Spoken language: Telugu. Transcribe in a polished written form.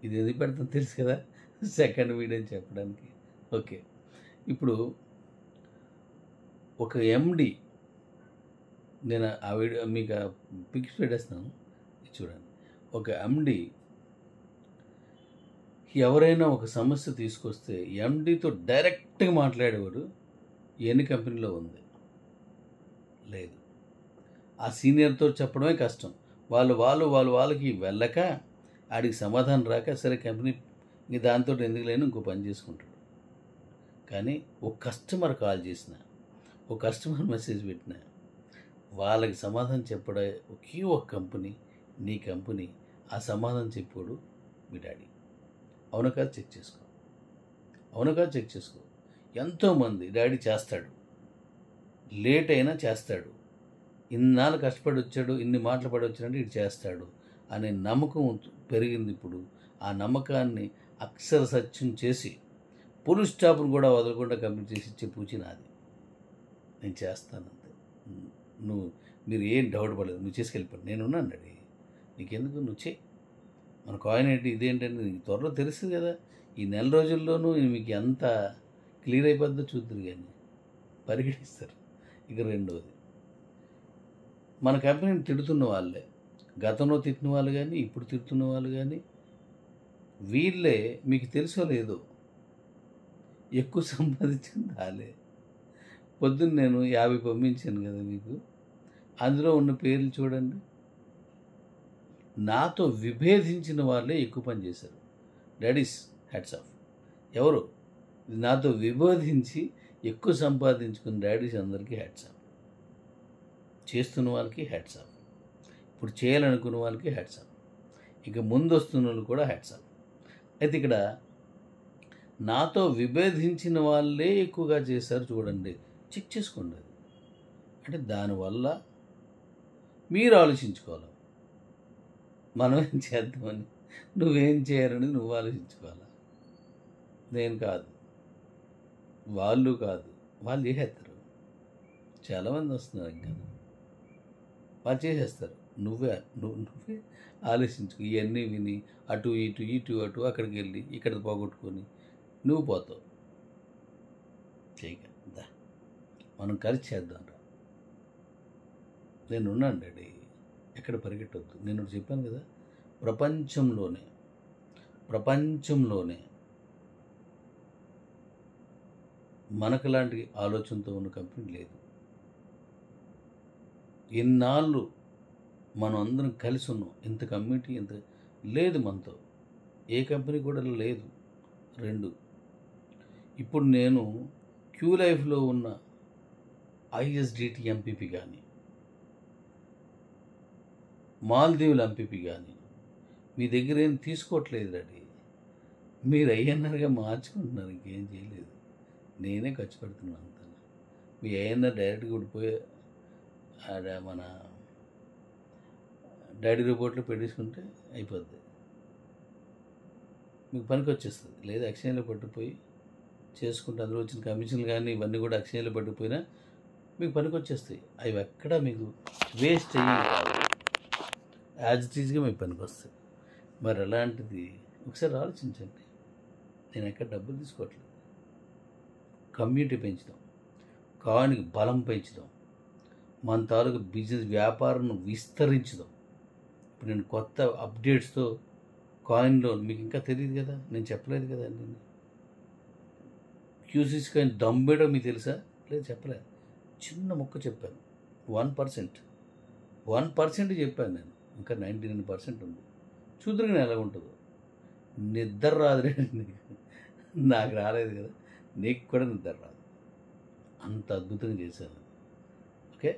ఇది ఎందుకు పెడతాను తెలుసు కదా, సెకండ్ వీడియో అని చెప్పడానికి. ఓకే, ఇప్పుడు ఒక ఎండి, నేను ఆ వీడియో మీకు పిక్స్ పెట్టేస్తాను, చూడండి. ఒక ఎండి ఎవరైనా ఒక సమస్య తీసుకొస్తే ఎండితో డైరెక్ట్గా మాట్లాడేవాడు ఎన్ని కంపెనీలో ఉంది? లేదు. ఆ సీనియర్తో చెప్పడమే కష్టం. వాళ్ళకి వెళ్ళక, ఆడికి సమాధానం రాక, సరే కంపెనీ ఇంక దాంతో ఎందుకు లేని ఇంకో పని చేసుకుంటాడు. కానీ ఒక కస్టమర్ కాల్ చేసిన, ఒక కస్టమర్ మెసేజ్ పెట్టిన, వాళ్ళకి సమాధానం చెప్పడే ఒకే ఒక కంపెనీ, నీ కంపెనీ. ఆ సమాధానం చెప్పాడు మీ డాడీ. అవును కాదు చెక్ చేసుకో, అవును కాదు చెక్ చేసుకో. ఎంతోమంది డాడీ చేస్తాడు, లేట్ అయినా చేస్తాడు, ఇన్నాళ్ళు కష్టపడి వచ్చాడు, ఇన్ని మాటలు పడి వచ్చాడంటే ఇది చేస్తాడు అనే నమ్మకం పెరిగింది. ఇప్పుడు ఆ నమ్మకాన్ని అక్షర సత్యం చేసి పుల్ స్టాప్ను కూడా వదలకుండా కంప్లీట్ చేసి ఇచ్చే పూచి నాది. నేను చేస్తానంతే. మీరు ఏం డౌట్ పడలేదు, నువ్వు చేసుకెళ్ళిపోండి, నేనున్నాను డాడీ, నీకెందుకు, నువ్వు చేయి. మన కాయిన్ ఏంటి, ఇదేంటంటే నీకు త్వరలో తెలుస్తుంది కదా. ఈ నెల రోజుల్లోనూ మీకు ఎంత క్లియర్ అయిపోద్దో చూద్దరు, కానీ పరిగణిస్తారు. ఇక రెండోది, మన కంపెనీని తిడుతున్న వాళ్ళే, గతంలో తిట్టిన వాళ్ళు కానీ ఇప్పుడు తిడుతున్న వాళ్ళు కానీ, వీళ్ళే మీకు తెలుసో లేదో ఎక్కువ సంపాదించింది వాళ్ళే. పొద్దున్న నేను 50 పంపించాను కదా మీకు, అందులో ఉన్న పేర్లు చూడండి. నాతో విభేదించిన వాళ్ళే ఎక్కువ పని చేశారు. Daddies hats off. ఎవరు నాతో విభేదించి ఎక్కువ సంపాదించుకున్న డాడీస్ అందరికీ హ్యాట్స్ ఆఫ్. చేస్తున్న వాళ్ళకి హ్యాట్స్ ఆఫ్, ఇప్పుడు చేయాలనుకున్న వాళ్ళకి హ్యాట్స్ ఆఫ్, ఇక ముందు వస్తున్న వాళ్ళు కూడా హ్యాట్స్ ఆఫ్. అయితే ఇక్కడ నాతో విభేదించిన వాళ్ళే ఎక్కువగా చేశారు చూడండి, చెక్ చేసుకోండి. అది అంటే దానివల్ల మీరు ఆలోచించుకోవాలి, మనం ఏం చేద్దామని, నువ్వేం చేయాలని నువ్వు ఆలోచించుకోవాలి. నేను కాదు, వాళ్ళు కాదు, వాళ్ళు చేసేస్తారు. చాలామంది వస్తున్నారు, ఇంకా వాళ్ళు చేసేస్తారు. నువ్వే ఆలోచించుకో. ఇవన్నీ విని అటు ఇటు అక్కడికి వెళ్ళి ఇక్కడ పోగొట్టుకొని నువ్వు పోతావు. చేయగలదా? మనం కలిసి చేద్దాం రా. నేను ఉన్నాను డాడీ, ఎక్కడ పరిగెట్టవద్దు. నేను చెప్పాను కదా, ప్రపంచంలోనే మనకు లాంటి ఆలోచనతో ఉన్న కంపెనీ లేదు. ఎన్నాళ్ళు మనం అందరం కలిసి ఉన్నాం, ఇంత కమ్యూనిటీ ఇంత లేదు మనతో, ఏ కంపెనీ కూడా లేదు. 2, ఇప్పుడు నేను క్యూ లైఫ్లో ఉన్న ISDT ఎంపీపీ కానీ, మాల్దీవుల ఎంపీపీ కానీ మీ దగ్గర ఏం తీసుకోవట్లేదు డాడీ, మీరు ఐఎన్ఆర్గా మార్చుకుంటున్నారు, ఇంకేం చేయలేదు. నేనే ఖర్చు పెడుతున్నాను అంతా. మీ ఐఎన్ఆర్ డైరెక్ట్గా ఉడిపోయే మన డాడీ రిపోర్ట్లో పెట్టేసుకుంటే అయిపోద్ది, మీకు పనికి వచ్చేస్తుంది. లేదా ఎక్స్చేంజ్లో పట్టుకుపోయి చేసుకుంటే అందులో వచ్చిన కమిషన్లు కానీ ఇవన్నీ కూడా ఎక్స్చేంజ్లో పట్టుకుపోయినా మీకు పనికి వచ్చేస్తాయి. అవి ఎక్కడ మీకు వేస్ట్ అయ్యి కాదు, యాజ్ ఇట్ ఈజ్గా మీకు పనికి వస్తాయి. మరి అలాంటిది ఒకసారి ఆలోచించండి. నేను ఎక్కడ డబ్బులు తీసుకోవట్లేదు. కమ్యూనిటీ పెంచుదాం, కాయిన్కి బలం పెంచుదాం, మన తాలూకు బిజినెస్ వ్యాపారం విస్తరించుదాం. ఇప్పుడు నేను కొత్త అప్డేట్స్తో కాయిన్లో మీకు ఇంకా తెలియదు కదా, నేను చెప్పలేదు కదా. నేను QCC కాయిన్ దమ్మేయడం మీకు తెలుసా? లేదు, చెప్పలేదు. చిన్న ముక్క చెప్పాను, 1% చెప్పాను నేను, ఇంకా 99% ఉంది. చూద్దరుగా ఎలా ఉంటుందో. నిద్ర రాదు నాకు రాలేదు కదా, నీకు కూడా నిద్ర రాదు. అంత అద్భుతంగా చేశాను. ఓకే.